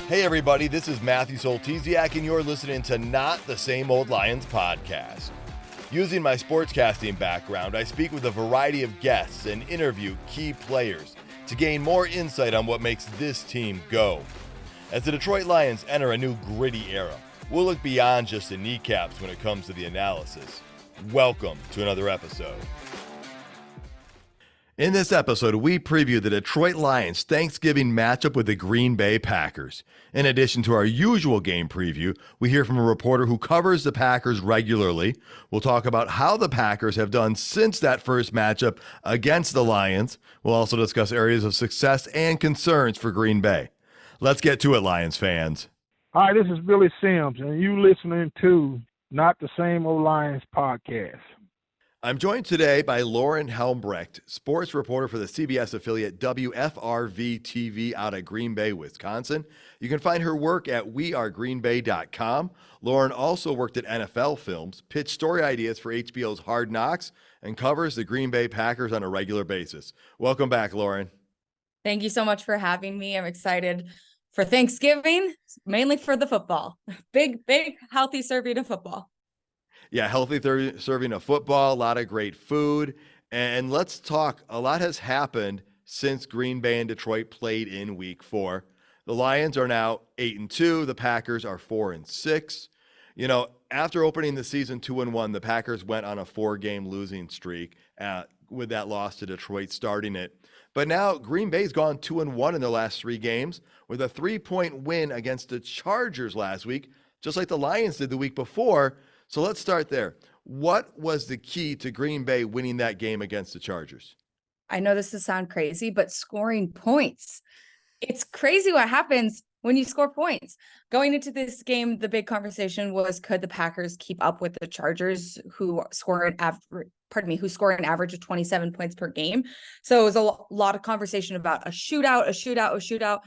Hey everybody, this is Matthew Soltesiak and you're listening to Not the Same Old Lions podcast. Using my sportscasting background, I speak with a variety of guests and interview key players to gain more insight on what makes this team go. As the Detroit Lions enter a new gritty era, we'll look beyond just the kneecaps when it comes to the analysis. Welcome to another episode. In this episode, we preview the Detroit Lions Thanksgiving matchup with the Green Bay Packers. In addition to our usual game preview, we hear from a reporter who covers the Packers regularly. We'll talk about how the Packers have done since that first matchup against the Lions. We'll also discuss areas of success and concerns for Green Bay. Let's get to it, Lions fans. Hi, this is Billy Sims, and you listening to Not the Same Old Lions podcast. I'm joined today by Lauren Helmbrecht, sports reporter for the CBS affiliate WFRV-TV out of Green Bay, Wisconsin. You can find her work at wearegreenbay.com. Lauren also worked at NFL Films, pitched story ideas for HBO's Hard Knocks, and covers the Green Bay Packers on a regular basis. Welcome back, Lauren. Thank you so much for having me. I'm excited for Thanksgiving, mainly for the football. Big, healthy serving of football. Yeah, healthy serving of football, a lot of great food. And let's talk, a lot has happened since Green Bay and Detroit played in week 4. The Lions are now 8-2. The Packers are 4-6. You know, after opening the season 2-1, the Packers went on a 4-game losing streak with that loss to Detroit starting it. But now Green Bay's gone 2-1 in their last 3 games with a 3-point win against the Chargers last week, just like the Lions did the week before. So let's start there. What was the key to Green Bay winning that game against the Chargers? I know this will sound crazy, but scoring points. It's crazy what happens when you score points. Going into this game, the big conversation was, could the Packers keep up with the Chargers, who score an average of 27 points per game? So it was a lot of conversation about a shootout.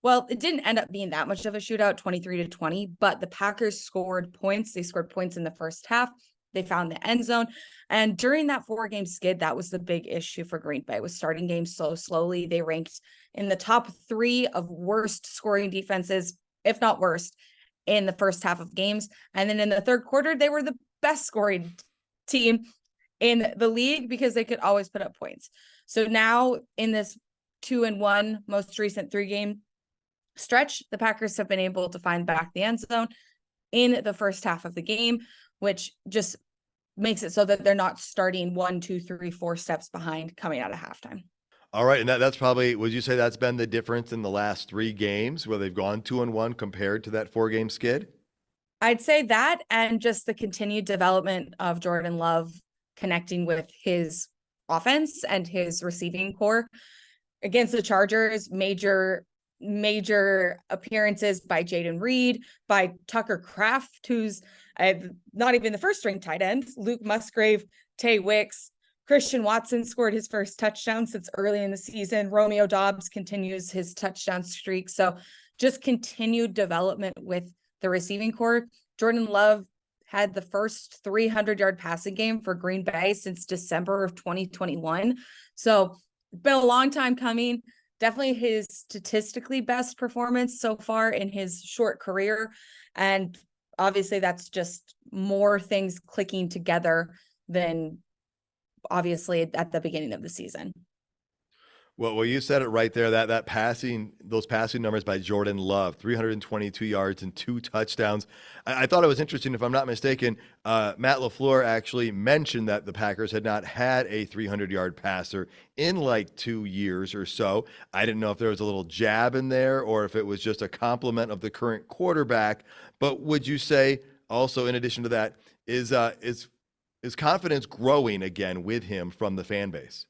Well, it didn't end up being that much of a shootout, 23-20, but the Packers scored points. They scored points in the first half. They found the end zone. And during that 4-game skid, that was the big issue for Green Bay, was starting games so slowly. They ranked in the top 3 of worst scoring defenses, if not worst, in the first half of games. And then in the third quarter, they were the best scoring team in the league because they could always put up points. So now in this 2-1, most recent 3-game stretch, the Packers have been able to find back the end zone in the first half of the game, which just makes it so that they're not starting 1, 2, 3, 4 steps behind coming out of halftime. All right, and that's probably, would you say that's been the difference in the last 3 games where they've gone 2-1 compared to that 4-game skid? I'd say that, and just the continued development of Jordan Love connecting with his offense and his receiving core. Against the Chargers, major appearances by Jaden Reed, by Tucker Kraft, who's not even the first string tight end, Luke Musgrave, Tay Wicks, Christian Watson scored his first touchdown since early in the season. Romeo Doubs continues his touchdown streak. So just continued development with the receiving core. Jordan Love had the first 300-yard passing game for Green Bay since December of 2021. So it's been a long time coming. Definitely his statistically best performance so far in his short career. And obviously that's just more things clicking together than obviously at the beginning of the season. Well, you said it right there, that passing, those passing numbers by Jordan Love, 322 yards and 2 touchdowns. I thought it was interesting, if I'm not mistaken, Matt LaFleur actually mentioned that the Packers had not had a 300-yard passer in like 2 years or so. I didn't know if there was a little jab in there or if it was just a compliment of the current quarterback. But would you say also, in addition to that, is confidence growing again with him from the fan base?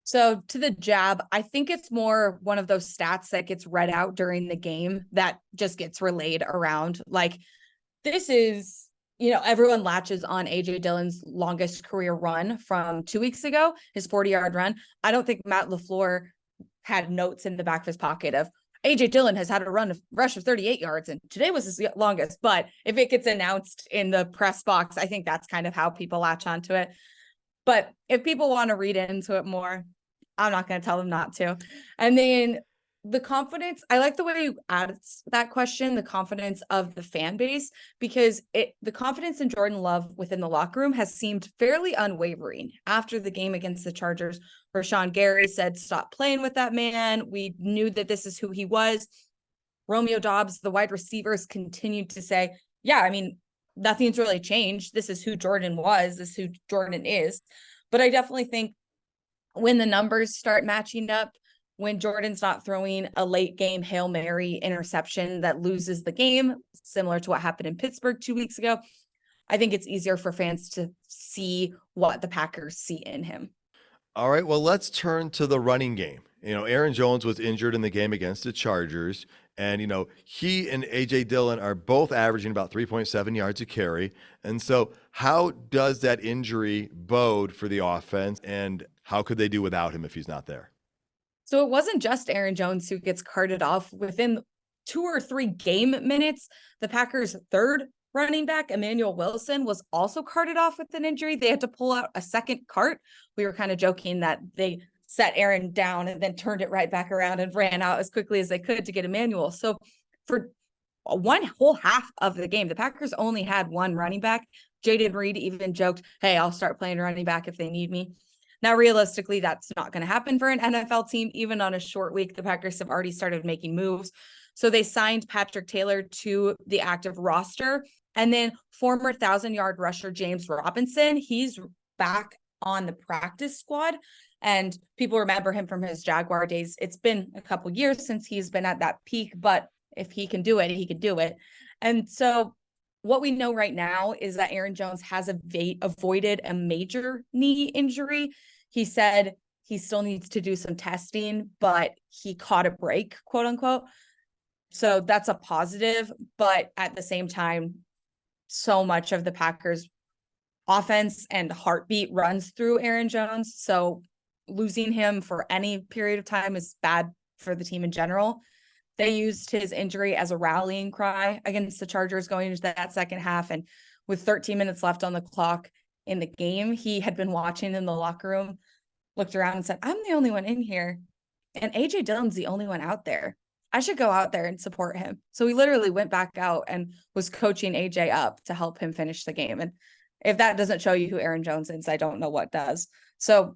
So to the jab, I think it's more one of those stats that gets read out during the game that just gets relayed around. Like, this is, everyone latches on A.J. Dillon's longest career run from 2 weeks ago, his 40-yard run. I don't think Matt LaFleur had notes in the back of his pocket of A.J. Dillon has had a rush of 38 yards, and today was his longest. But if it gets announced in the press box, I think that's kind of how people latch onto it. But if people want to read into it more, I'm not going to tell them not to. And then The confidence, I like the way you added that question, the confidence of the fan base, because the confidence in Jordan Love within the locker room has seemed fairly unwavering after the game against the Chargers, where Sean Gary said, stop playing with that man. We knew that this is who he was. Romeo Doubs, the wide receivers, continued to say, yeah, I mean, nothing's really changed. This is who Jordan was. This is who Jordan is. But I definitely think when the numbers start matching up, when Jordan's not throwing a late game Hail Mary interception that loses the game, similar to what happened in Pittsburgh 2 weeks ago, I think it's easier for fans to see what the Packers see in him. All right, well, let's turn to the running game. Aaron Jones was injured in the game against the Chargers, and, he and A.J. Dillon are both averaging about 3.7 yards a carry. And so how does that injury bode for the offense, and how could they do without him if he's not there? So it wasn't just Aaron Jones who gets carted off. Within 2 or 3 game minutes, the Packers' third running back, Emmanuel Wilson, was also carted off with an injury. They had to pull out a second cart. We were kind of joking that they set Aaron down and then turned it right back around and ran out as quickly as they could to get Emmanuel. So for one whole half of the game, the Packers only had one running back. Jaden Reed even joked, hey, I'll start playing running back if they need me. Now, realistically, that's not going to happen for an NFL team. Even on a short week, the Packers have already started making moves. So they signed Patrick Taylor to the active roster. And then former 1,000-yard rusher James Robinson, he's back on the practice squad. And people remember him from his Jaguar days. It's been a couple years since he's been at that peak, but if he can do it, he can do it. And so what we know right now is that Aaron Jones has avoided a major knee injury. He said he still needs to do some testing, but he caught a break, quote unquote. So that's a positive. But at the same time, so much of the Packers offense and heartbeat runs through Aaron Jones. So losing him for any period of time is bad for the team in general. They used his injury as a rallying cry against the Chargers going into that second half. And with 13 minutes left on the clock in the game, he had been watching in the locker room, looked around and said, I'm the only one in here. And A.J. Dillon's the only one out there. I should go out there and support him. So he literally went back out and was coaching A.J. up to help him finish the game. And if that doesn't show you who Aaron Jones is, I don't know what does. So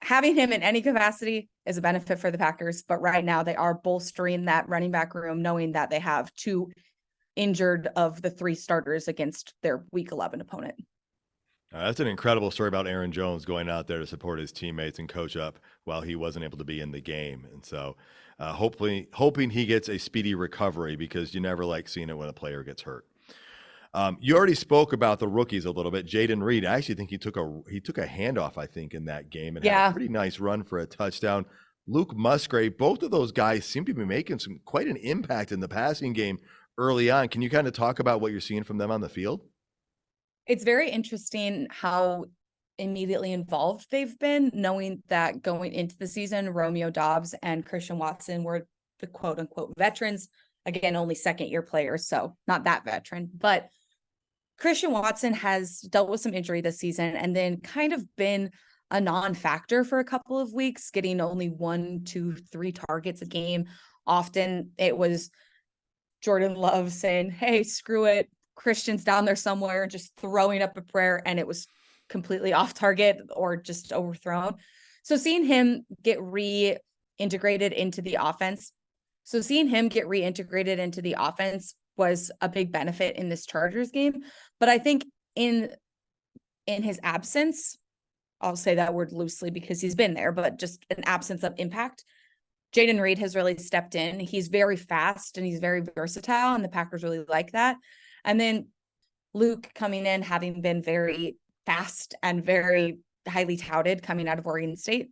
having him in any capacity is a benefit for the Packers, but right now they are bolstering that running back room, knowing that they have 2 injured of the 3 starters against their Week 11 opponent. That's an incredible story about Aaron Jones going out there to support his teammates and coach up while he wasn't able to be in the game. And so hoping he gets a speedy recovery, because you never like seeing it when a player gets hurt. You already spoke about the rookies a little bit. Jaden Reed, I actually think he took a handoff, I think, in that game and had a pretty nice run for a touchdown. Luke Musgrave, both of those guys seem to be making quite an impact in the passing game early on. Can you kind of talk about what you're seeing from them on the field? It's very interesting how immediately involved they've been, knowing that going into the season, Romeo Doubs and Christian Watson were the quote unquote veterans. Again, only second-year players, so not that veteran. But Christian Watson has dealt with some injury this season and then kind of been a non-factor for a couple of weeks, getting only 1, 2, 3 targets a game. Often it was Jordan Love saying, hey, screw it, Christian's down there somewhere, just throwing up a prayer, and it was completely off target or just overthrown. So seeing him get reintegrated into the offense was a big benefit in this Chargers game. But I think in his absence, I'll say that word loosely because he's been there, but just an absence of impact, Jaden Reed has really stepped in. He's very fast and he's very versatile, and the Packers really like that. And then Luke coming in, having been very fast and very highly touted coming out of Oregon State,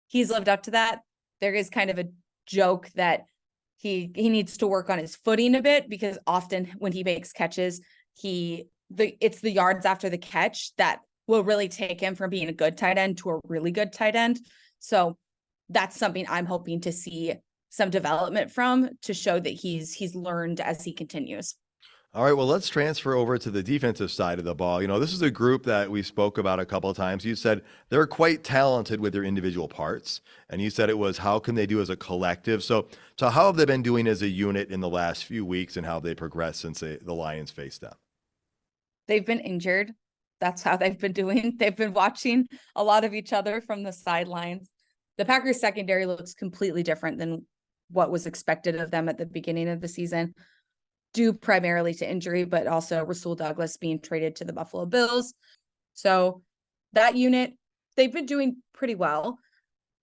he's lived up to that. There is kind of a joke that he needs to work on his footing a bit, because often when he makes catches, it's the yards after the catch that will really take him from being a good tight end to a really good tight end. So that's something I'm hoping to see some development from, to show that he's learned as he continues. All right, well, let's transfer over to the defensive side of the ball. This is a group that we spoke about a couple of times. You said they're quite talented with their individual parts, and you said it was how can they do as a collective. So how have they been doing as a unit in the last few weeks, and how have they progressed since the Lions faced them? They've been injured. That's how they've been doing. They've been watching a lot of each other from the sidelines. The Packers secondary looks completely different than what was expected of them at the beginning of the season, due primarily to injury, but also Rasul Douglas being traded to the Buffalo Bills. So that unit, they've been doing pretty well.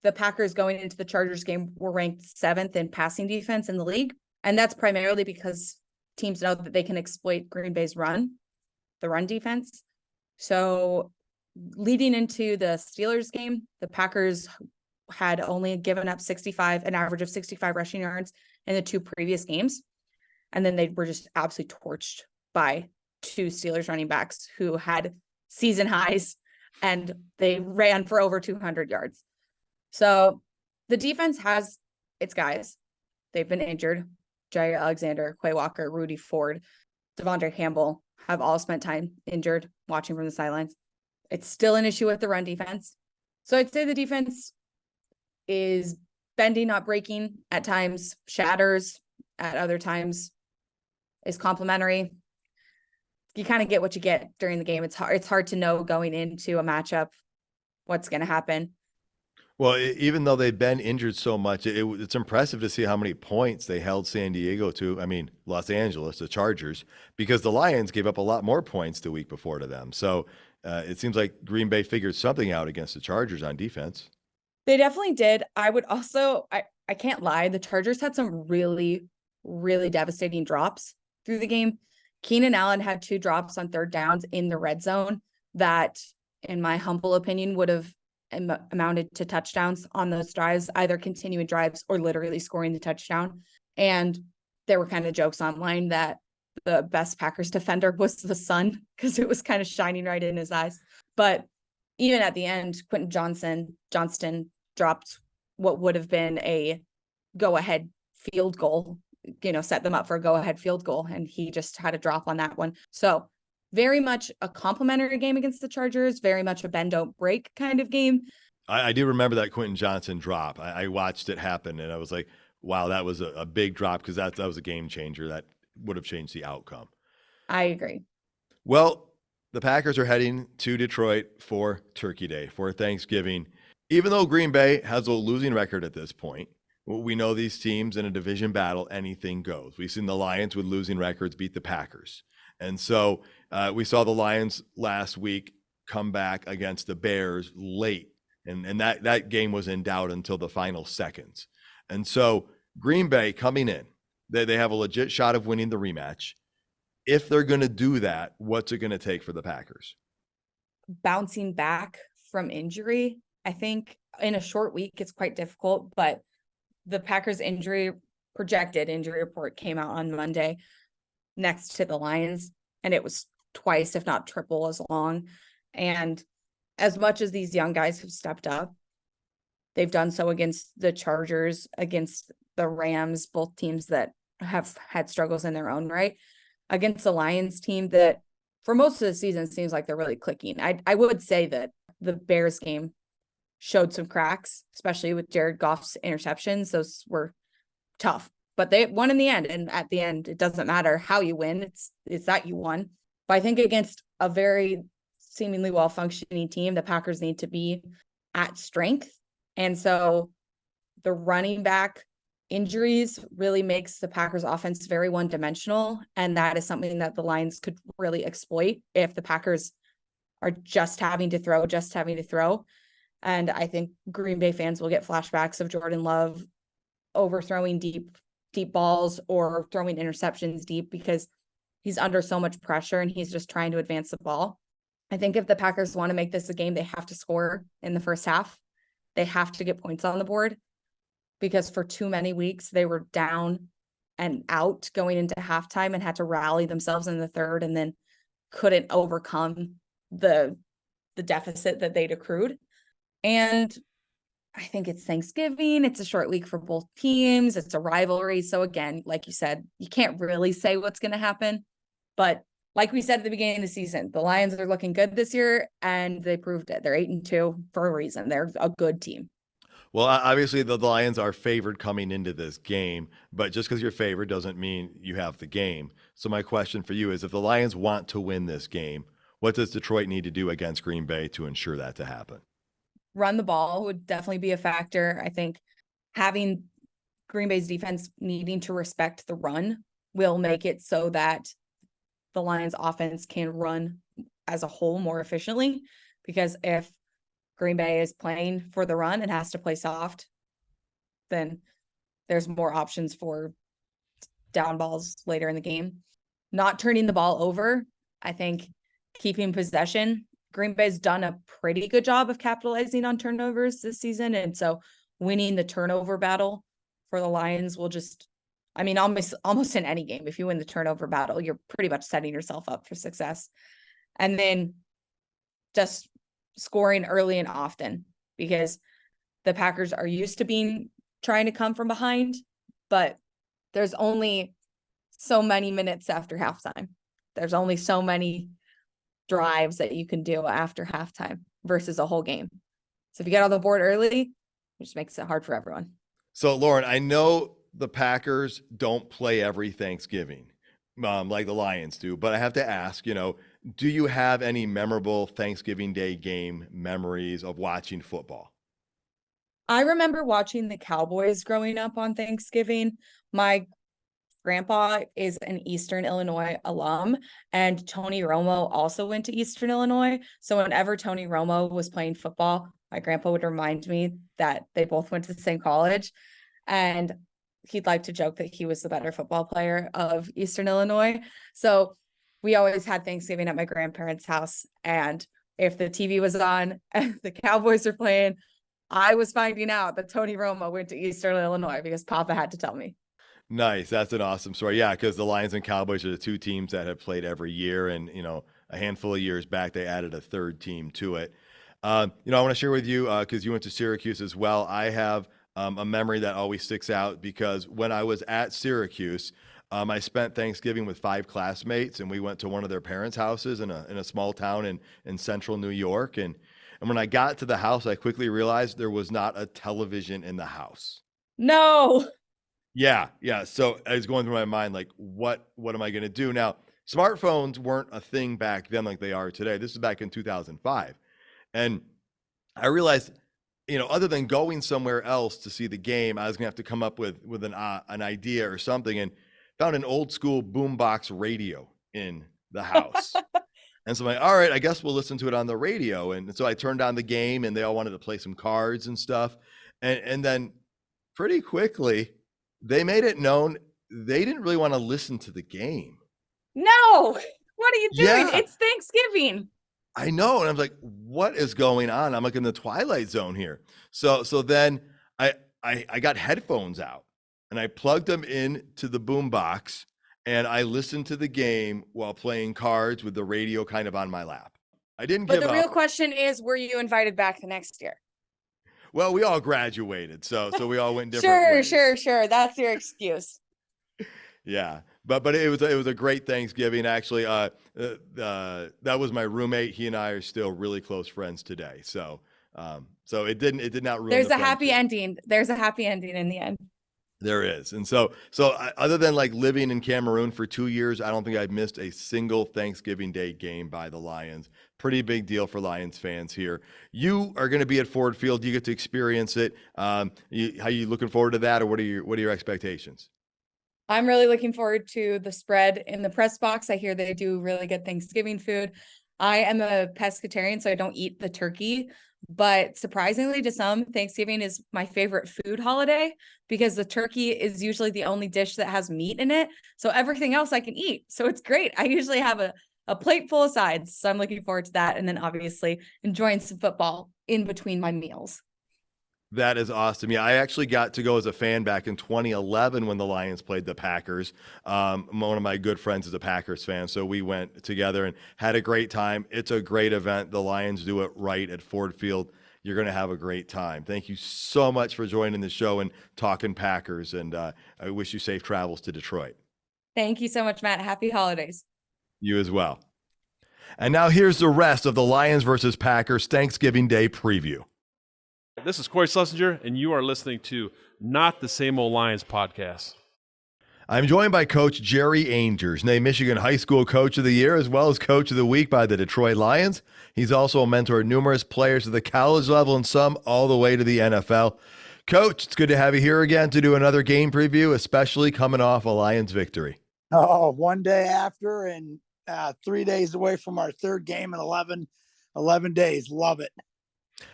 The Packers going into the Chargers game were ranked 7th in passing defense in the league. And that's primarily because teams know that they can exploit Green Bay's the run defense. So leading into the Steelers game, the Packers had only given up an average of 65 rushing yards in the 2 previous games. And then they were just absolutely torched by 2 Steelers running backs who had season highs, and they ran for over 200 yards. So the defense has its guys. They've been injured. Jair Alexander, Quay Walker, Rudy Ford, Devondre Campbell have all spent time injured watching from the sidelines. It's still an issue with the run defense. So I'd say the defense is bending, not breaking, at times shatters, at other times is complimentary. You kind of get what you get during the game. It's hard to know going into a matchup what's going to happen. Well, even though they've been injured so much, it's impressive to see how many points they held San Diego to. I mean, Los Angeles, the Chargers, because the Lions gave up a lot more points the week before to them. So it seems like Green Bay figured something out against the Chargers on defense. They definitely did. I would also, I can't lie, the Chargers had some really, really devastating drops through the game. Keenan Allen had 2 drops on 3rd downs in the red zone that, in my humble opinion, would have amounted to touchdowns on those drives, either continuing drives or literally scoring the touchdown. And there were kind of jokes online that the best Packers defender was the sun because it was kind of shining right in his eyes. But even at the end, Quentin Johnston dropped what would have been a go-ahead field goal, set them up for a go-ahead field goal, and he just had a drop on that one. So very much a complimentary game against the Chargers, very much a bend, don't break kind of game. I do remember that Quentin Johnson drop. I watched it happen, and I was like, wow, that was a big drop, because that was a game changer. That would have changed the outcome. I agree. Well, the Packers are heading to Detroit for Turkey Day, for Thanksgiving. Even though Green Bay has a losing record at this point, we know these teams in a division battle, anything goes. We've seen the Lions with losing records beat the Packers. And so we saw the Lions last week come back against the Bears late. And that game was in doubt until the final seconds. And so Green Bay coming in, they have a legit shot of winning the rematch. If they're going to do that, what's it going to take for the Packers? Bouncing back from injury, I think in a short week, it's quite difficult, but the Packers projected injury report came out on Monday next to the Lions, and it was twice, if not triple as long. And as much as these young guys have stepped up, they've done so against the Chargers, against the Rams, both teams that have had struggles in their own right, against the Lions team that for most of the season seems like they're really clicking. I would say that the Bears game showed some cracks, especially with Jared Goff's interceptions. Those were tough, but they won in the end. And at the end, it doesn't matter how you win. It's that you won. But I think against a very seemingly well-functioning team, the Packers need to be at strength. And so the running back injuries really makes the Packers offense very one-dimensional. And that is something that the Lions could really exploit if the Packers are just having to throw. And I think Green Bay fans will get flashbacks of Jordan Love overthrowing deep balls or throwing interceptions deep because he's under so much pressure and he's just trying to advance the ball. I think if the Packers want to make this a game, they have to score in the first half. They have to get points on the board because for too many weeks they were down and out going into halftime and had to rally themselves in the third and then couldn't overcome the deficit that they'd accrued. And I think it's Thanksgiving. It's a short week for both teams. It's a rivalry. So again, like you said, you can't really say what's going to happen. But like we said at the beginning of the season, the Lions are looking good this year, and they proved it. They're 8-2 for a reason. They're a good team. Well, obviously the Lions are favored coming into this game, but just because you're favored doesn't mean you have the game. So my question for you is, if the Lions want to win this game, what does Detroit need to do against Green Bay to ensure that to happen? Run the ball would definitely be a factor. I think having Green Bay's defense needing to respect the run will make it so that the Lions offense can run as a whole more efficiently, because if Green Bay is playing for the run and has to play soft, then there's more options for down balls later in the game. Not turning the ball over, I think keeping possession. Green Bay's done a pretty good job of capitalizing on turnovers this season. And so winning the turnover battle for the Lions will just, I mean, almost in any game, if you win the turnover battle, you're pretty much setting yourself up for success. And then just scoring early and often, because the Packers are used to trying to come from behind, but there's only so many minutes after halftime. There's only so many drives that you can do after halftime versus a whole game. So if you get on the board early, it just makes it hard for everyone. So Lauren, I know the Packers don't play every Thanksgiving like the Lions do, but I have to ask, do you have any memorable Thanksgiving Day game memories of watching football? I remember watching the Cowboys growing up on Thanksgiving. My grandpa is an Eastern Illinois alum, and Tony Romo also went to Eastern Illinois. So whenever Tony Romo was playing football, my grandpa would remind me that they both went to the same college. And he'd like to joke that he was the better football player of Eastern Illinois. So we always had Thanksgiving at my grandparents' house. And if the TV was on and the Cowboys were playing, I was finding out that Tony Romo went to Eastern Illinois because Papa had to tell me. Nice. That's an awesome story. Yeah, because the Lions and Cowboys are the two teams that have played every year. And, a handful of years back, they added a third team to it. I want to share with you, because you went to Syracuse as well. I have a memory that always sticks out, because when I was at Syracuse, I spent Thanksgiving with 5 classmates, and we went to one of their parents' houses in a small town in central New York. And when I got to the house, I quickly realized there was not a television in the house. No. Yeah. So I was going through my mind, like, what am I going to do? Now, smartphones weren't a thing back then like they are today. This is back in 2005. And I realized, other than going somewhere else to see the game, I was going to have to come up with an idea or something, and found an old school boombox radio in the house. And so I'm like, all right, I guess we'll listen to it on the radio. And so I turned on the game, and they all wanted to play some cards and stuff. And then pretty quickly, they made it known they didn't really want to listen to the game. No. What are you doing? Yeah. It's Thanksgiving. I know. And I'm like, what is going on? I'm like in the twilight zone here. So then I got headphones out, and I plugged them into the boombox, and I listened to the game while playing cards with the radio kind of on my lap. I didn't give up. But the real question is, were you invited back the next year? Well, we all graduated, so we all went different ways. Sure. That's your excuse. Yeah, but it was a great Thanksgiving, actually. That was my roommate. He and I are still really close friends today. So it did not ruin. There's a happy ending. There's a happy ending in the end. There is. And so other than like living in Cameroon for 2 years, I don't think I've missed a single Thanksgiving Day game by the Lions. Pretty big deal for Lions fans here. You are going to be at Ford Field. You get to experience it. How you looking forward to that, or what are your expectations? I'm really looking forward to the spread in the press box. I hear they do really good Thanksgiving food. I am a pescatarian, so I don't eat the turkey. But surprisingly to some, Thanksgiving is my favorite food holiday, because the turkey is usually the only dish that has meat in it. So everything else I can eat. So it's great. I usually have a plate full of sides. So I'm looking forward to that. And then obviously enjoying some football in between my meals. That is awesome. Yeah, I actually got to go as a fan back in 2011 when the Lions played the Packers. One of my good friends is a Packers fan, so we went together and had a great time. It's a great event. The Lions do it right at Ford Field. You're going to have a great time. Thank you so much for joining the show and talking Packers, and I wish you safe travels to Detroit. Thank you so much, Matt. Happy holidays. You as well. And now here's the rest of the Lions versus Packers Thanksgiving Day preview. This is Corey Schlesinger, and you are listening to Not the Same Old Lions podcast. I'm joined by Coach Jerry Angers, named Michigan High School Coach of the Year, as well as Coach of the Week by the Detroit Lions. He's also mentored numerous players at the college level and some all the way to the NFL. Coach, it's good to have you here again to do another game preview, especially coming off a Lions victory. Oh, one day after and 3 days away from our third game in 11 days. Love it.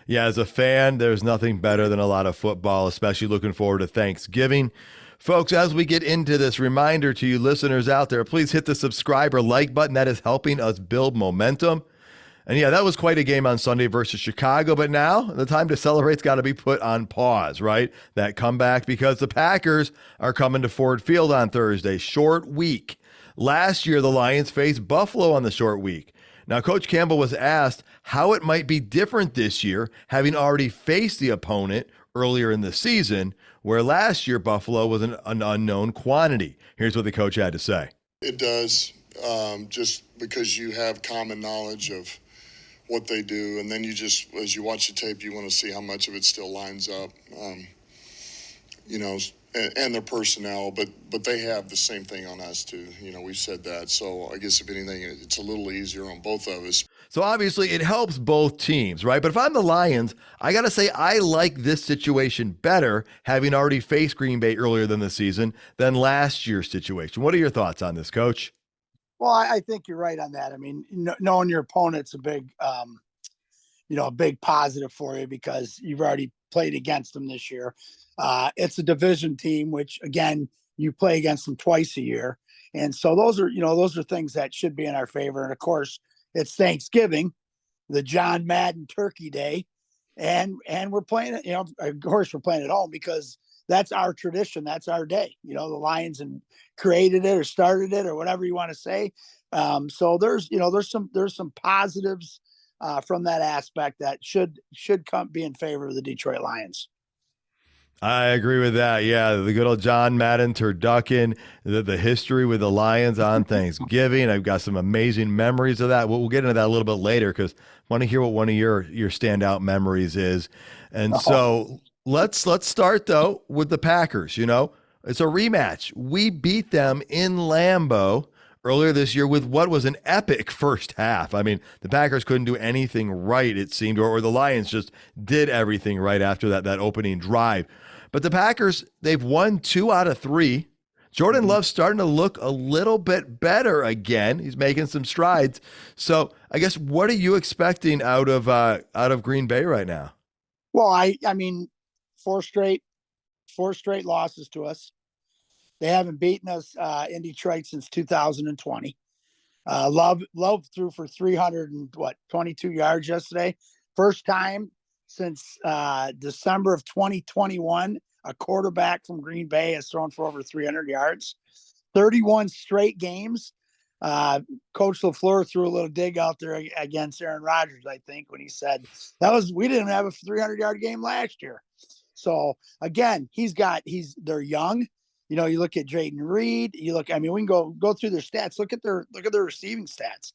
Yeah, as a fan, there's nothing better than a lot of football, especially looking forward to Thanksgiving. Folks, as we get into this, reminder to you listeners out there, please hit the subscribe or like button. That is helping us build momentum. And yeah, that was quite a game on Sunday versus Chicago, but now the time to celebrate's got to be put on pause, right? That comeback, because the Packers are coming to Ford Field on Thursday. Short week. Last year, the Lions faced Buffalo on the short week. Now, Coach Campbell was asked how it might be different this year, having already faced the opponent earlier in the season, where last year Buffalo was an unknown quantity. Here's what the coach had to say. It does, just because you have common knowledge of what they do, and then you just, as you watch the tape, you want to see how much of it still lines up, and their personnel, but they have the same thing on us too. We've said that. So I guess if anything, it's a little easier on both of us. So obviously it helps both teams, right? But if I'm the Lions, I got to say I like this situation better, having already faced Green Bay earlier than the season, than last year's situation. What are your thoughts on this, Coach? Well, I think you're right on that. I mean, knowing your opponent's a big, a big positive for you because you've already played against them this year. It's a division team, which again, you play against them twice a year. And so those are things that should be in our favor. And of course, it's Thanksgiving, the John Madden Turkey Day, and we're playing it. Of course, we're playing at home because that's our tradition. That's our day. The Lions and created it or started it or whatever you want to say. So there's some positives from that aspect that should be in favor of the Detroit Lions. I agree with that. Yeah, the good old John Madden turducken, the history with the Lions on Thanksgiving. I've got some amazing memories of that. We'll get into that a little bit later because I want to hear what one of your standout memories is. And so let's start, though, with the Packers. It's a rematch. We beat them in Lambeau earlier this year with what was an epic first half. I mean, the Packers couldn't do anything right, it seemed, or the Lions just did everything right after that opening drive. But the Packers, they've won 2 out of 3. Jordan Love's starting to look a little bit better again. He's making some strides. So I guess, what are you expecting out of Green Bay right now? Well, I mean, four straight losses to us. They haven't beaten us in Detroit since 2020. Love threw for 322 yards yesterday. First time since December of 2021, a quarterback from Green Bay has thrown for over 300 yards. 31 straight games. Coach LaFleur threw a little dig out there against Aaron Rodgers, I think, when he said we didn't have a 300-yard game last year. So again, they're young. You look at Drayton Reed. We can go through their stats. Look at their receiving stats: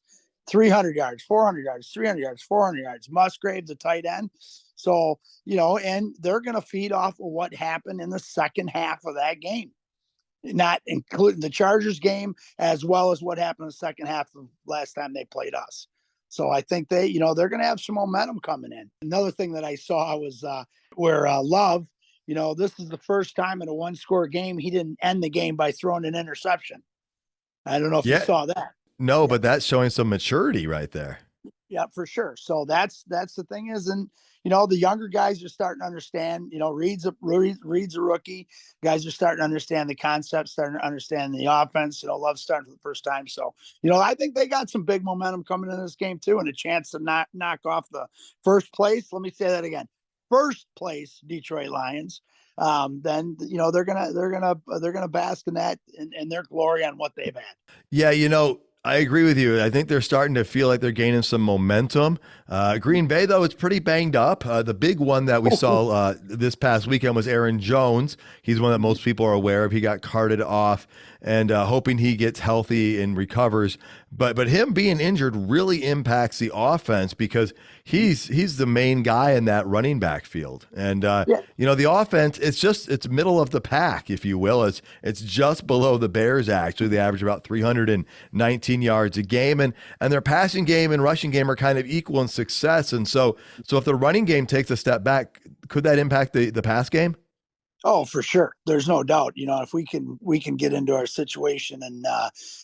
300 yards, 400 yards, 300 yards, 400 yards. Musgrave, the tight end. So and they're going to feed off of what happened in the second half of that game, not including the Chargers game, as well as what happened in the second half of last time they played us. So I think they're going to have some momentum coming in. Another thing that I saw was where Love. This is the first time in a one-score game he didn't end the game by throwing an interception. I don't know if you saw that. No, but that's showing some maturity right there. Yeah, for sure. So that's the thing is, and the younger guys are starting to understand. Reed's a rookie. Guys are starting to understand the concept, starting to understand the offense. Love's starting for the first time. So I think they got some big momentum coming in this game too, and a chance to knock off the first place. Let me say that again. First place Detroit Lions, then they're gonna bask in that and their glory on what they've had. Yeah, I agree with you. I think they're starting to feel like they're gaining some momentum. Green Bay, though, it's pretty banged up. The big one that we saw this past weekend was Aaron Jones. He's one that most people are aware of. He got carted off, and hoping he gets healthy and recovers but him being injured really impacts the offense because he's the main guy in that running back field. And the offense, it's middle of the pack, if you will. It's just below the Bears. Actually, they average about 319 yards a game, and their passing game and rushing game are kind of equal in success. And so if the running game takes a step back, could that impact the pass game? Oh, for sure. There's no doubt. If we can get into our situation and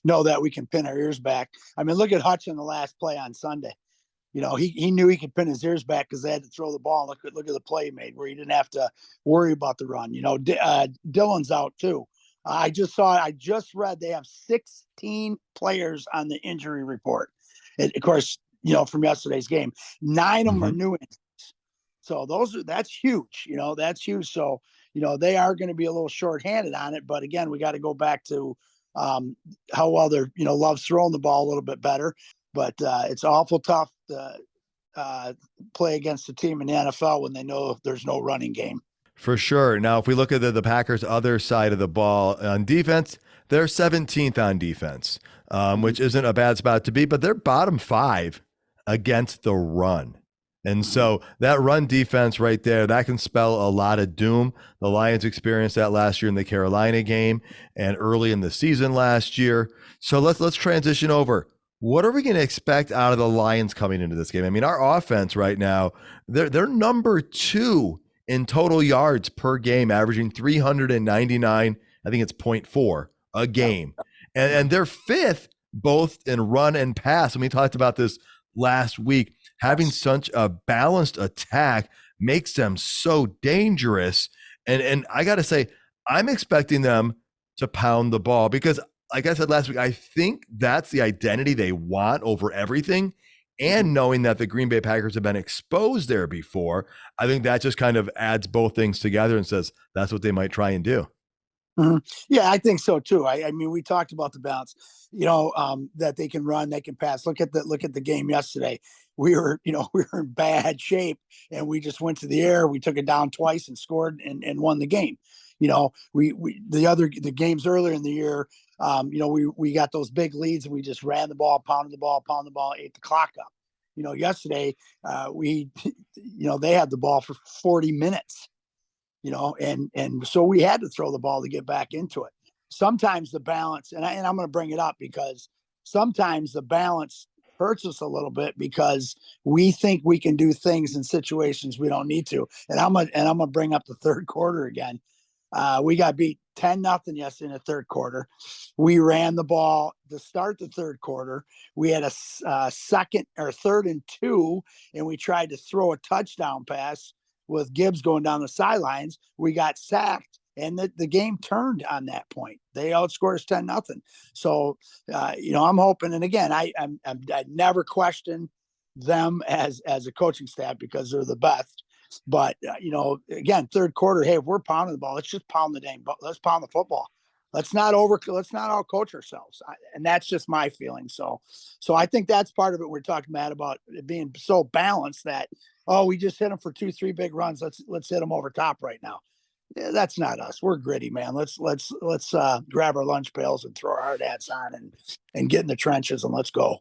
know that we can pin our ears back. I mean, look at Hutch in the last play on Sunday. He knew he could pin his ears back because they had to throw the ball. Look at the play he made where he didn't have to worry about the run. Dylan's out too. I just read they have 16 players on the injury report. And of course, from yesterday's game, 9 of them are new injuries. So that's huge. That's huge. So, they are going to be a little shorthanded on it. But again, we got to go back to how well they're, loves throwing the ball a little bit better. But it's awful tough to play against a team in the NFL when they know there's no running game. For sure. Now, if we look at the Packers' other side of the ball on defense, they're 17th on defense, which isn't a bad spot to be, but they're bottom 5 against the run. And so that run defense right there, that can spell a lot of doom. The Lions experienced that last year in the Carolina game and early in the season last year. So let's transition over. What are we going to expect out of the Lions coming into this game? I mean, our offense right now, they're number 2 in total yards per game, averaging 399. I think it's 0.4 a game. And they're 5th both in run and pass. And we talked about this last week. Having such a balanced attack makes them so dangerous. And I got to say, I'm expecting them to pound the ball because, like I said last week, I think that's the identity they want over everything. And knowing that the Green Bay Packers have been exposed there before, I think that just kind of adds both things together and says that's what they might try and do. Mm-hmm. Yeah, I think so too. I mean, we talked about the balance, that they can run, they can pass. Look at the game yesterday. We were in bad shape and we just went to the air. We took it down twice and scored and won the game. The games earlier in the year, we got those big leads and we just ran the ball, pounded the ball, ate the clock up. Yesterday, they had the ball for 40 minutes, and so we had to throw the ball to get back into it. Sometimes the balance, and I'm going to bring it up because sometimes the balance hurts us a little bit because we think we can do things in situations we don't need to. And I'm gonna bring up the third quarter again. We got beat 10-0 yesterday in the third quarter. We ran the ball to start the third quarter. We had a second or 3rd and 2, and we tried to throw a touchdown pass with Gibbs going down the sidelines. We got sacked, and the game turned on that point. They outscored us 10-0. So, I'm hoping. And again, I never question them as a coaching staff because they're the best. But again, third quarter, hey, if we're pounding the ball, let's just pound the dang ball. Let's pound the football. Let's not out coach ourselves. And that's just my feeling. So I think that's part of it. We're talking, Matt, about it being so balanced that, we just hit them for 2-3 big runs. Let's hit them over top right now. Yeah, that's not us. We're gritty, man. Let's grab our lunch pails and throw our hard hats on and get in the trenches and let's go.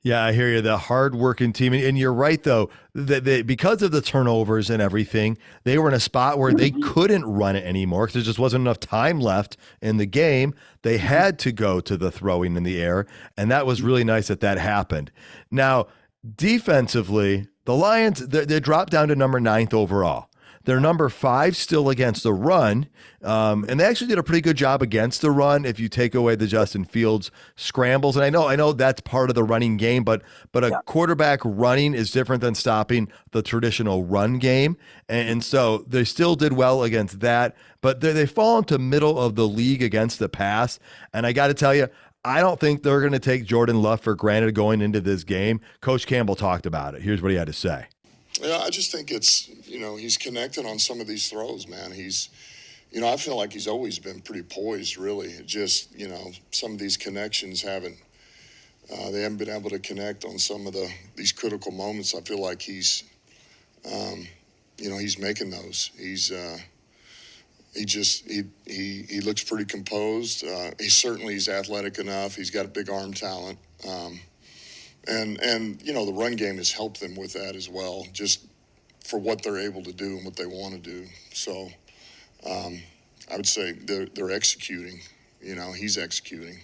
Yeah, I hear you. The hardworking team. And you're right, though, that because of the turnovers and everything, they were in a spot where they couldn't run it anymore because there just wasn't enough time left in the game. They had to go to the throwing in the air, and that was really nice that happened. Now, defensively, the Lions, they dropped down to number 9th overall. They're number 5 still against the run, and they actually did a pretty good job against the run if you take away the Justin Fields scrambles. And I know that's part of the running game, but a quarterback running is different than stopping the traditional run game. And so they still did well against that, but they fall into middle of the league against the pass. And I got to tell you, I don't think they're going to take Jordan Love for granted going into this game. Coach Campbell talked about it. Here's what he had to say. Yeah, I just think it's, he's connected on some of these throws, man. He's, I feel like he's always been pretty poised, really. It just, some of these connections they haven't been able to connect on some of these critical moments. I feel like he's, he's making those. He's, he looks pretty composed. He's athletic enough. He's got a big arm talent. And the run game has helped them with that as well, just for what they're able to do and what they want to do. So I would say they're executing. He's executing.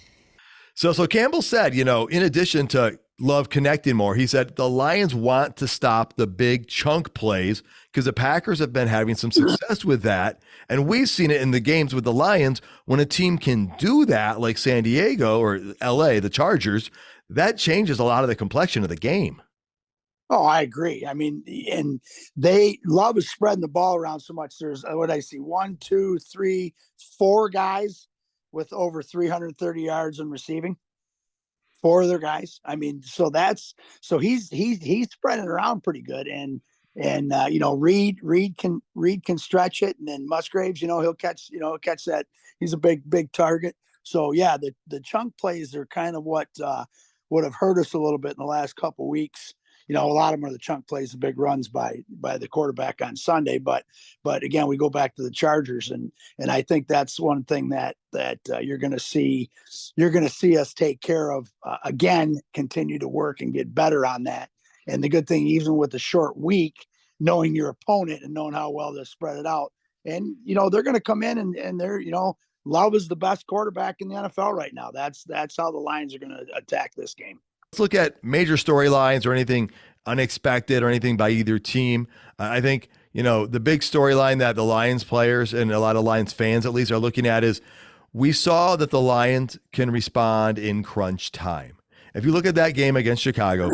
So Campbell said, in addition to Love connecting more, he said the Lions want to stop the big chunk plays because the Packers have been having some success with that. And we've seen it in the games with the Lions. When a team can do that, like San Diego or LA, the Chargers, that changes a lot of the complexion of the game. Oh, I agree. I mean, and Love is spreading the ball around so much. There's what I see, 1, 2, 3, 4 guys with over 330 yards in receiving. 4 other guys. I mean, so he's spreading it around pretty good. And Reed can stretch it, and then Musgraves, he'll catch that. He's a big target. So yeah, the chunk plays are kind of what would have hurt us a little bit in the last couple of weeks. A lot of them are the chunk plays, the big runs by the quarterback on Sunday. But again, we go back to the Chargers, and I think that's one thing that you're going to see us take care of again, continue to work and get better on that. And the good thing, even with the short week, knowing your opponent and knowing how well they spread it out, and they're going to come in and they're Love is the best quarterback in the NFL right now. That's how the Lions are going to attack this game. Let's look at major storylines or anything unexpected or anything by either team. I think, the big storyline that the Lions players and a lot of Lions fans at least are looking at is we saw that the Lions can respond in crunch time. If you look at that game against Chicago,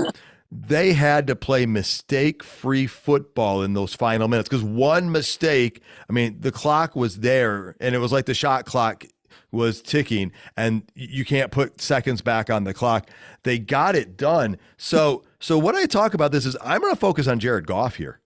they had to play mistake-free football in those final minutes because one mistake, the clock was there and it was like the shot clock was ticking and you can't put seconds back on the clock. They got it done. So what I talk about this is I'm going to focus on Jared Goff here.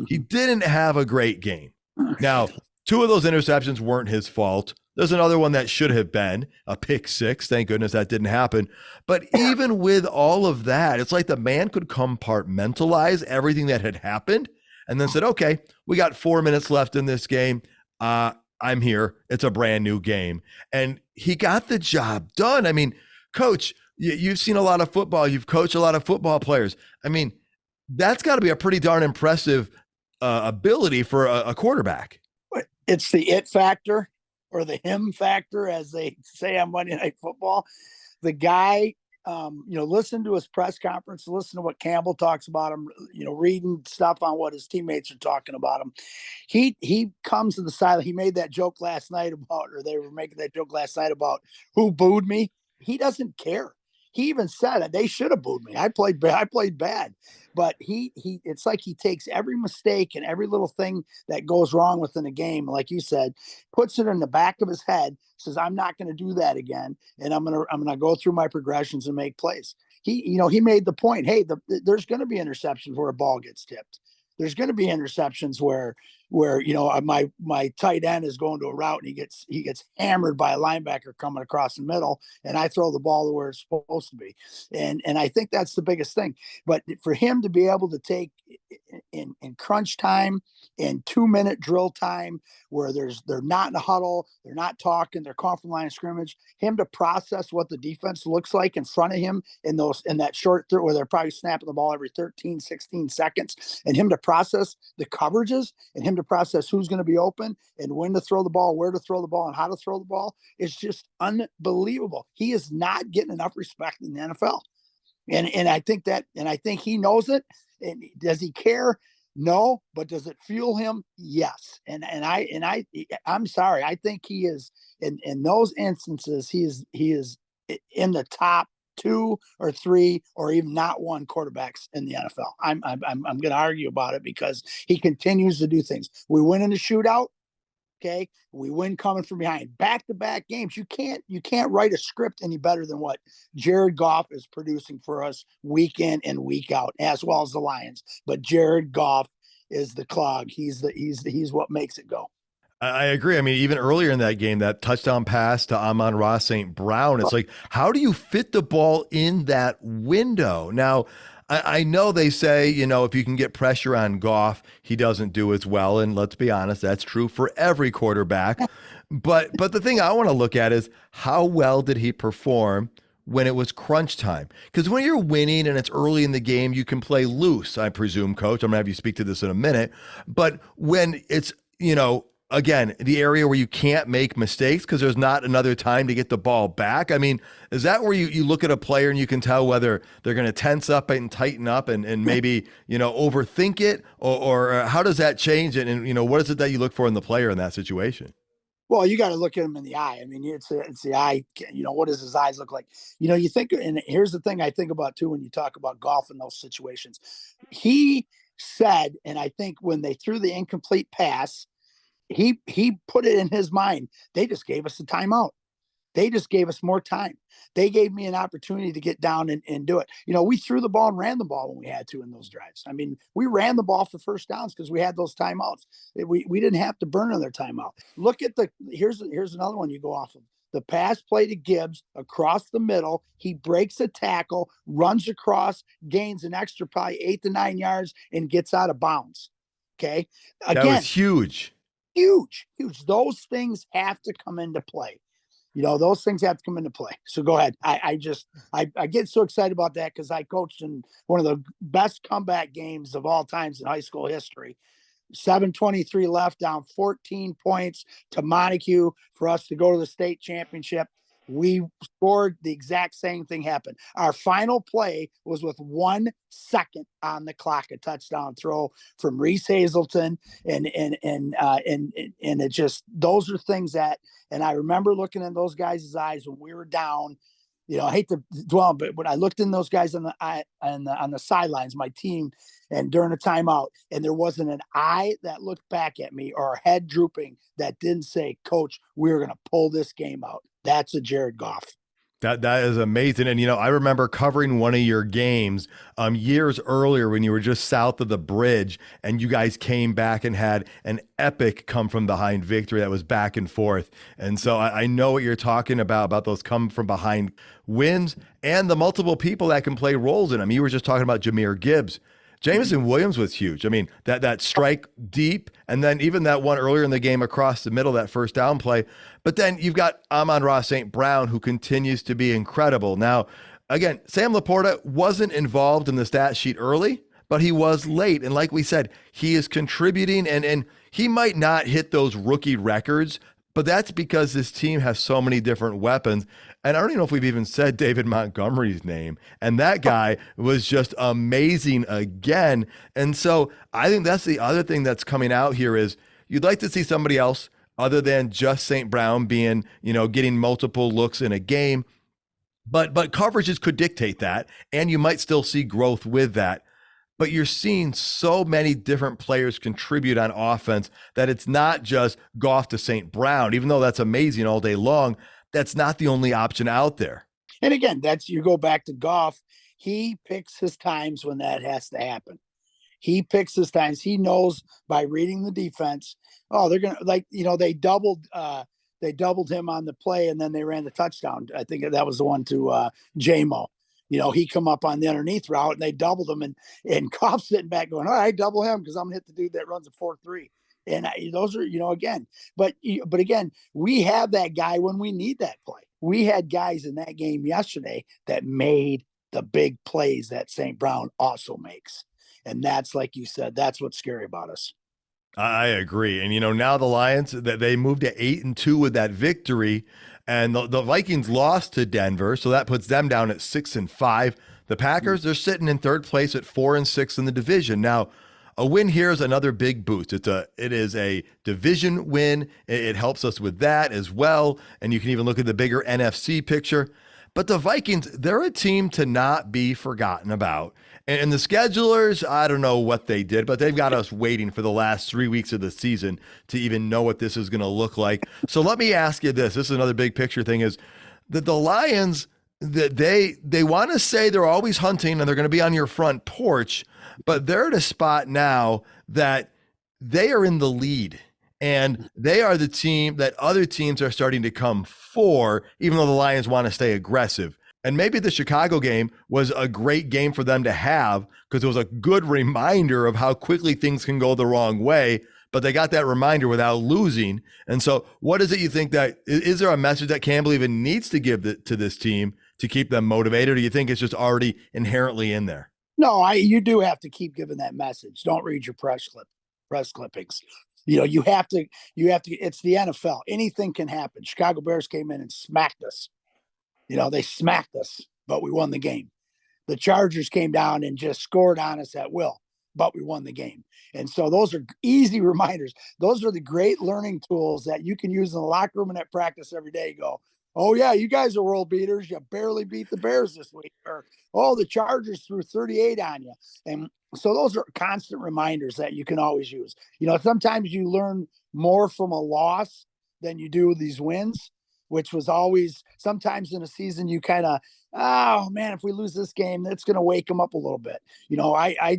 He didn't have a great game. Now, 2 of those interceptions weren't his fault. There's another one that should have been a pick 6. Thank goodness that didn't happen. But even with all of that, it's like the man could compartmentalize everything that had happened and then said, okay, we got 4 minutes left in this game. I'm here. It's a brand new game. And he got the job done. Coach, you've seen a lot of football. You've coached a lot of football players. That's got to be a pretty darn impressive ability for a quarterback. It's the it factor or the him factor, as they say on Monday Night Football. The guy, listen to his press conference, listen to what Campbell talks about him, reading stuff on what his teammates are talking about him. He comes to the side. He made that joke last night they were making that joke last night about who booed me. He doesn't care. He even said they should have booed me. I played bad. But it's like he takes every mistake and every little thing that goes wrong within a game, like you said, puts it in the back of his head, says, I'm not going to do that again. And I'm going to go through my progressions and make plays. He made the point, hey, there's going to be interceptions where a ball gets tipped. There's going to be interceptions where my tight end is going to a route and he gets hammered by a linebacker coming across the middle, and I throw the ball to where it's supposed to be. And I think that's the biggest thing. But for him to be able to take in crunch time, in 2-minute drill time, where they're not in a huddle, they're not talking, they're calling from line of scrimmage, him to process what the defense looks like in front of him in that short throw where they're probably snapping the ball every 13, 16 seconds, and him to process the coverages and him to process who's going to be open and when to throw the ball, where to throw the ball, and how to throw the ball. It's just unbelievable. He is not getting enough respect in the NFL. And I think he knows it. And does he care? No. But does it fuel him? Yes. And I'm sorry. I think he is in those instances, he is in the top 2 or 3 or even not 1 quarterbacks in the NFL. I'm going to argue about it because he continues to do things. We win in the shootout. Okay. We win coming from behind. Back-to-back games. You can't write a script any better than what Jared Goff is producing for us week in and week out, as well as the Lions. But Jared Goff is the clog. He's what makes it go. I agree. Even earlier in that game, that touchdown pass to Amon-Ra St. Brown, it's like, how do you fit the ball in that window? Now, I know they say, if you can get pressure on Goff, he doesn't do as well. And let's be honest, that's true for every quarterback. But the thing I want to look at is how well did he perform when it was crunch time? Because when you're winning and it's early in the game, you can play loose, I presume, Coach. I'm going to have you speak to this in a minute. But when it's, again, the area where you can't make mistakes because there's not another time to get the ball back. I mean, is that where you look at a player and you can tell whether they're going to tense up and tighten up and maybe, overthink it or how does that change it? And, what is it that you look for in the player in that situation? Well, you got to look at him in the eye. I mean, it's the eye. What does his eyes look like? You think, and here's the thing I think about too when you talk about Goff in those situations. He said, and I think when they threw the incomplete pass, he put it in his mind. They just gave us a timeout. They just gave us more time. They gave me an opportunity to get down and do it. We threw the ball and ran the ball when we had to in those drives. I mean, we ran the ball for first downs because we had those timeouts. We didn't have to burn another timeout. Look at here's another one you go off of. The pass play to Gibbs across the middle. He breaks a tackle, runs across, gains an extra probably 8 to 9 yards, and gets out of bounds. Okay. Again, that was huge. Huge. Those things have to come into play. Those things have to come into play. So go ahead. I get so excited about that because I coached in one of the best comeback games of all times in high school history. 7:23 left, down 14 points to Montague for us to go to the state championship. We scored. The exact same thing happened. Our final play was with 1 second on the clock, a touchdown throw from Reese Hazelton, and it just, those are things that, and I remember looking in those guys' eyes when we were down. I hate to dwell, but when I looked in those guys on the sidelines, my team, and during a timeout, and there wasn't an eye that looked back at me or a head drooping that didn't say, "Coach, we're going to pull this game out." That's a Jared Goff. That is amazing. And, I remember covering one of your games years earlier when you were just south of the bridge and you guys came back and had an epic come from behind victory that was back and forth. And so I know what you're talking about those come from behind wins and the multiple people that can play roles in them. You were just talking about Jahmyr Gibbs. Jameson Williams was huge. I mean, that strike deep, and then even that one earlier in the game across the middle, that first down play. But then you've got Amon-Ra St. Brown, who continues to be incredible. Now, again, Sam Laporta wasn't involved in the stat sheet early, but he was late. And like we said, he is contributing, and he might not hit those rookie records, but that's because this team has so many different weapons. And I don't even know if we've even said David Montgomery's name. And that guy was just amazing again. And so I think that's the other thing that's coming out here is you'd like to see somebody else other than just St. Brown being, getting multiple looks in a game. But coverages could dictate that, and you might still see growth with that. But you're seeing so many different players contribute on offense that it's not just Goff to St. Brown, even though that's amazing all day long. That's not the only option out there. And again, you go back to Goff. He picks his times when that has to happen. He picks his times. He knows by reading the defense. Oh, they're going to they doubled him on the play and then they ran the touchdown. I think that was the one to J-Mo. He come up on the underneath route and they doubled him and Goff sitting back going, all right, double him because I'm going to hit the dude that runs a 4.3. And those are, again, but again, we have that guy when we need that play. We had guys in that game yesterday that made the big plays that St. Brown also makes. And that's, like you said, that's what's scary about us. I agree. And, now the Lions, they moved to 8-2 with that victory, and the Vikings lost to Denver. So that puts them down at 6-5. The Packers, they're sitting in third place at 4-6 in the division. Now, a win here is another big boost. It is a division win. It helps us with that as well. And you can even look at the bigger NFC picture. But the Vikings, they're a team to not be forgotten about. And the schedulers, I don't know what they did, but they've got us waiting for the last 3 weeks of the season to even know what this is going to look like. So let me ask you this. This is another big picture thing is that the Lions, that they want to say they're always hunting and they're going to be on your front porch, but they're at a spot now that they are in the lead and they are the team that other teams are starting to come for, even though the Lions want to stay aggressive. And maybe the Chicago game was a great game for them to have because it was a good reminder of how quickly things can go the wrong way. But they got that reminder without losing. And so what is it you think that is there a message that Campbell even needs to give to this team to keep them motivated? Or do you think it's just already inherently in there? No, you do have to keep giving that message. Don't read your press clippings. You have to, it's the NFL. Anything can happen. Chicago Bears came in and smacked us. They smacked us, but we won the game. The Chargers came down and just scored on us at will, but we won the game. And so those are easy reminders. Those are the great learning tools that you can use in the locker room and at practice every day. Go, oh yeah, you guys are world beaters. You barely beat the Bears this week. Or, oh, the Chargers threw 38 on you. And so those are constant reminders that you can always use. Sometimes you learn more from a loss than you do these wins, which was always sometimes in a season you kind of, oh man, if we lose this game, that's going to wake them up a little bit. I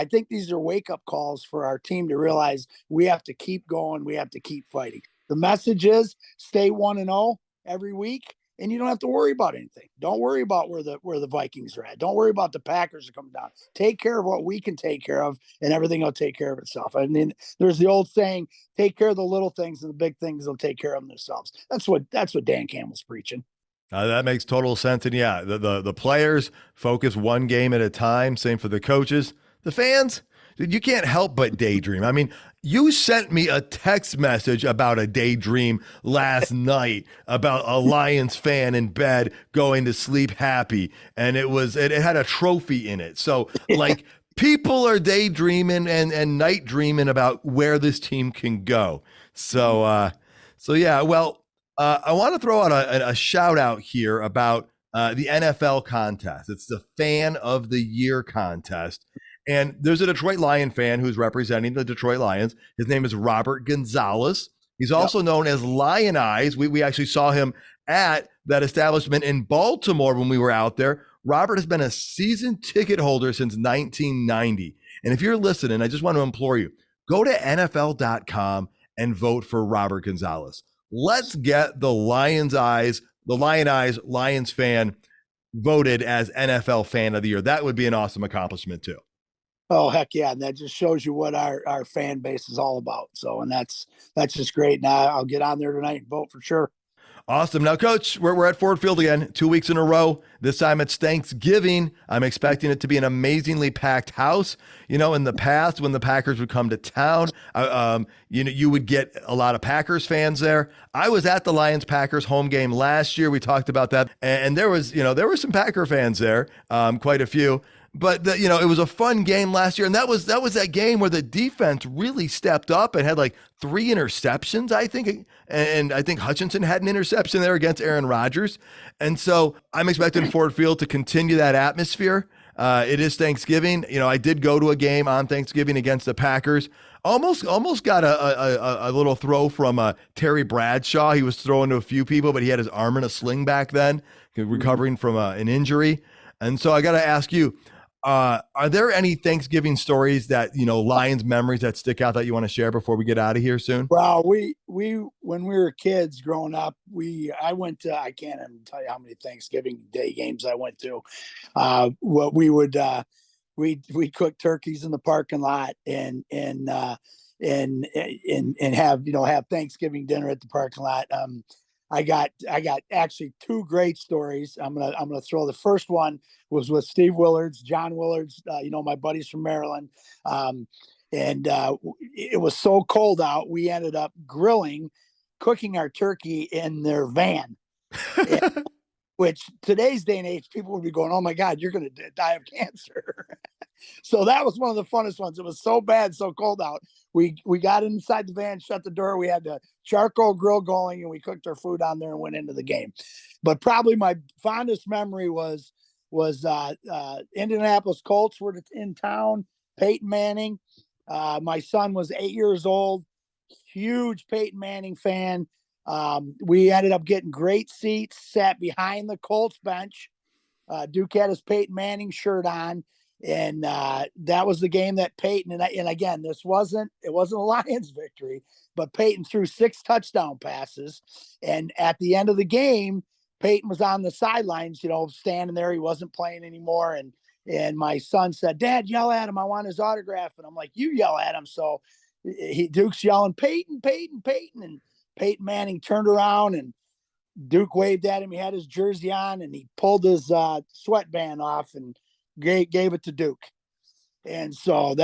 think these are wake up calls for our team to realize we have to keep going. We have to keep fighting. The message is stay 1-0 every week, and you don't have to worry about anything. Don't worry about where the Vikings are at. Don't worry about the Packers are coming down. Take care of what we can take care of, and everything will take care of itself. I mean, there's the old saying, take care of the little things and the big things will take care of themselves. That's what Dan Campbell's preaching. That makes total sense. And yeah, the players focus one game at a time. Same for the coaches. The fans, dude, you can't help but daydream. I mean, you sent me a text message about a daydream last night about a Lions fan in bed going to sleep happy. And it had a trophy in it. So like people are daydreaming and night dreaming about where this team can go. So yeah, well, I want to throw out a shout out here about the NFL contest. It's the Fan of the Year contest. And there's a Detroit Lion fan who's representing the Detroit Lions. His name is Robert Gonzalez. He's also known as Lion Eyes. We actually saw him at that establishment in Baltimore when we were out there. Robert has been a season ticket holder since 1990. And if you're listening, I just want to implore you, go to NFL.com and vote for Robert Gonzalez. Let's get the Lion Eyes Lions fan voted as NFL Fan of the Year. That would be an awesome accomplishment too. Oh, heck yeah. And that just shows you what our fan base is all about. So, and that's just great. Now I'll get on there tonight and vote for sure. Awesome. Now, Coach, we're at Ford Field again, 2 weeks in a row. This time it's Thanksgiving. I'm expecting it to be an amazingly packed house. In the past, when the Packers would come to town, you would get a lot of Packers fans there. I was at the Lions-Packers home game last year. We talked about that, and there were some Packer fans there, quite a few. But it was a fun game last year, and that was that game where the defense really stepped up and had like 3 interceptions, I think, and I think Hutchinson had an interception there against Aaron Rodgers, and so I'm expecting Ford Field to continue that atmosphere. It is Thanksgiving. I did go to a game on Thanksgiving against the Packers. Almost got a little throw from Terry Bradshaw. He was throwing to a few people, but he had his arm in a sling back then, recovering from an injury, and so I got to ask you. Are there any Thanksgiving stories that, Lions memories that stick out that you want to share before we get out of here soon? Well, we when we were kids growing up, I went to, I can't even tell you how many Thanksgiving Day games I went to. What we would, we cook turkeys in the parking lot and have Thanksgiving dinner at the parking lot. I got actually 2 great stories. I'm gonna throw the first one was with Steve Willards, John Willards, my buddies from Maryland. It was so cold out, we ended up cooking our turkey in their van. Which today's day and age, people would be going, oh my God, you're going to die of cancer. So that was one of the funnest ones. It was so bad, so cold out. We got inside the van, shut the door. We had the charcoal grill going, and we cooked our food on there and went into the game. But probably my fondest memory was Indianapolis Colts were in town. Peyton Manning. My son was 8 years old. Huge Peyton Manning fan. We ended up getting great seats, sat behind the Colts bench. Duke had his Peyton Manning shirt on, and that was the game that Peyton and again, it wasn't a Lions victory, but Peyton threw 6 touchdown passes, and at the end of the game, Peyton was on the sidelines, standing there. He wasn't playing anymore. And my son said, "Dad, yell at him. I want his autograph." And I'm like, "You yell at him." So Duke's yelling, "Peyton, Peyton, Peyton." And Peyton Manning turned around and Duke waved at him. He had his jersey on and he pulled his sweatband off and gave it to Duke. And so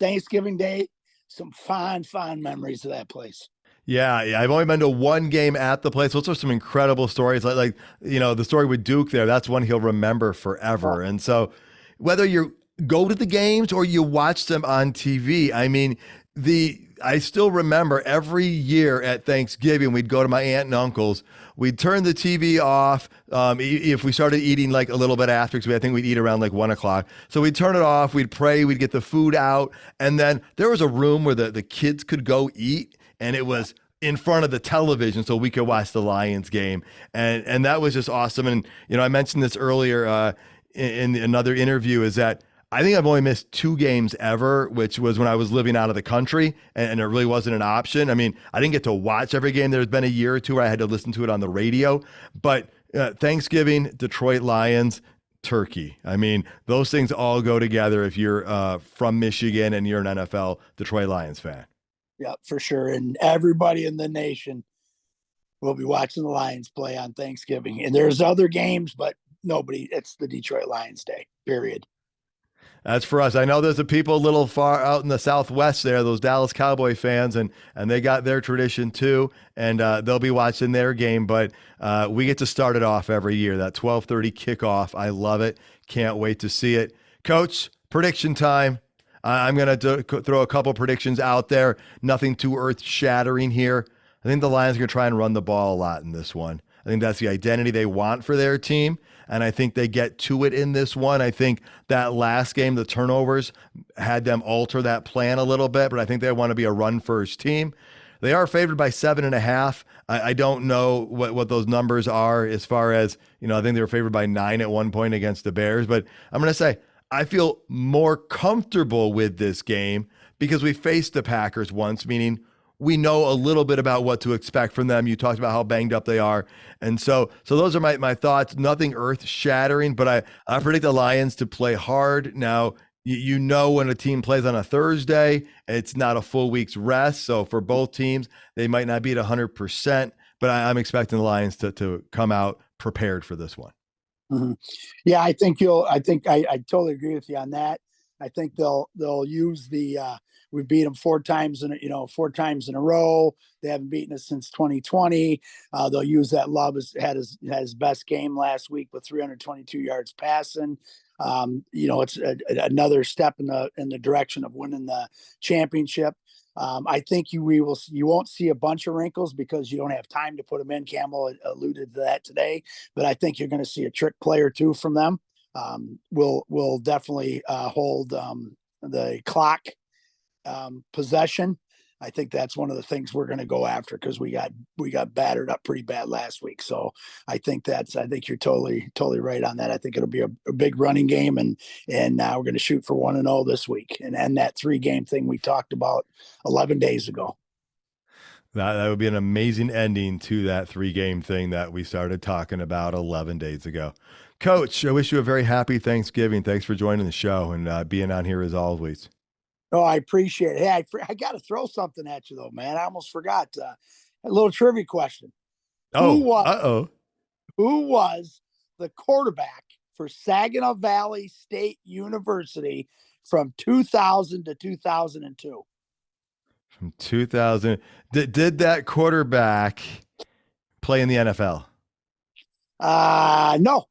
Thanksgiving Day, some fond memories of that place. Yeah, I've only been to one game at the place. Those are some incredible stories. Like the story with Duke there, that's one he'll remember forever. And so whether you go to the games or you watch them on TV, I mean, I still remember every year at Thanksgiving, we'd go to my aunt and uncle's. We'd turn the TV off if we started eating like a little bit after, because I think we'd eat around like 1 o'clock. So we'd turn it off, we'd pray, we'd get the food out. And then there was a room where the kids could go eat, and it was in front of the television so we could watch the Lions game. And that was just awesome. And, I mentioned this earlier in another interview, is that I think I've only missed 2 games ever, which was when I was living out of the country, and it really wasn't an option. I mean, I didn't get to watch every game. There's been a year or two where I had to listen to it on the radio, but Thanksgiving, Detroit Lions, turkey. I mean, those things all go together if you're from Michigan and you're an NFL Detroit Lions fan. Yeah, for sure. And everybody in the nation will be watching the Lions play on Thanksgiving. And there's other games, but it's the Detroit Lions Day, period. That's for us. I know there's a people a little far out in the Southwest there, those Dallas Cowboy fans, and they got their tradition too, and they'll be watching their game. But we get to start it off every year, that 12:30 kickoff. I love it. Can't wait to see it. Coach, prediction time. I'm going to throw a couple predictions out there. Nothing too earth-shattering here. I think the Lions are going to try and run the ball a lot in this one. I think that's the identity they want for their team, and I think they get to it in this one. I think that last game, the turnovers had them alter that plan a little bit, but I think they want to be a run-first team. They are favored by 7.5. I don't know what those numbers are as far as, I think they were favored by 9 at one point against the Bears, but I'm going to say I feel more comfortable with this game because we faced the Packers once, meaning we know a little bit about what to expect from them. You talked about how banged up they are. And so those are my thoughts. Nothing earth-shattering, but I predict the Lions to play hard. Now, when a team plays on a Thursday, it's not a full week's rest. So for both teams, they might not be at 100%, but I'm expecting the Lions to come out prepared for this one. Mm-hmm. Yeah, I totally agree with you on that. I think they'll use we beat them 4 times in a row. They haven't beaten us since 2020. They'll use that. Love had his best game last week with 322 yards passing. It's another step in the direction of winning the championship. I think you won't see a bunch of wrinkles because you don't have time to put them in. Campbell alluded to that today, but I think you're going to see a trick play or two from them. We'll definitely hold the clock possession. I think that's one of the things we're going to go after because we got battered up pretty bad last week. So I think you're totally right on that. I think it'll be a big running game, and now we're going to shoot for 1-0 this week and end that 3-game thing we talked about 11 days ago. That would be an amazing ending to that 3-game thing that we started talking about 11 days ago. Coach, I wish you a very happy Thanksgiving. Thanks for joining the show and being on here as always. Oh, I appreciate it. Hey, I got to throw something at you though, man. I almost forgot. A little trivia question. Who was the quarterback for Saginaw Valley State University from 2000 to 2002? From 2000. Did that quarterback play in the NFL? No.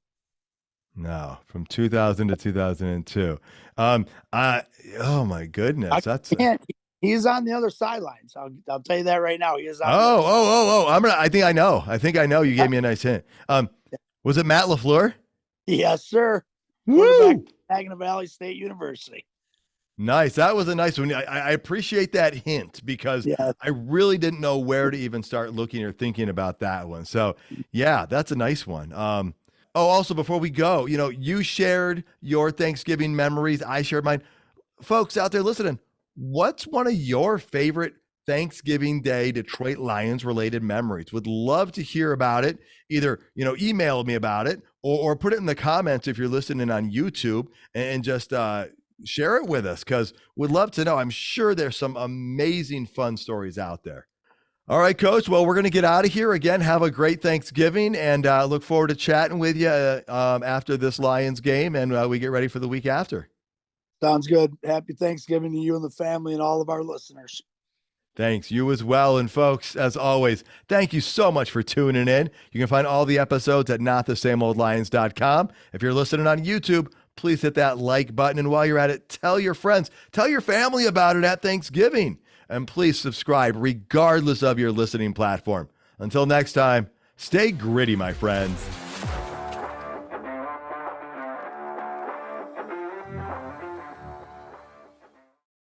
No, from 2000 to 2002. Oh my goodness, He's on the other sidelines. I'll tell you that right now. He is. I think I know. You gave me a nice hint. Was it Matt LaFleur? Yes, sir. Woo! Saginaw Valley State University. Nice. That was a nice one. I appreciate that hint because I really didn't know where to even start looking or thinking about that one. So yeah, that's a nice one. Also, before we go, you shared your Thanksgiving memories. I shared mine. Folks out there listening, what's one of your favorite Thanksgiving Day Detroit Lions related memories. Would love to hear about it. Either, email me about it or put it in the comments if you're listening on YouTube and just share it with us, because we'd love to know. I'm sure there's some amazing fun stories out there. All right, Coach. Well, we're going to get out of here. Again, have a great Thanksgiving, and look forward to chatting with you after this Lions game, and we get ready for the week after. Sounds good. Happy Thanksgiving to you and the family and all of our listeners. Thanks. You as well. And folks, as always, thank you so much for tuning in. You can find all the episodes at notthesameoldlions.com. If you're listening on YouTube, please hit that like button. And while you're at it, tell your friends, tell your family about it at Thanksgiving. And please subscribe regardless of your listening platform. Until next time, stay gritty, my friends.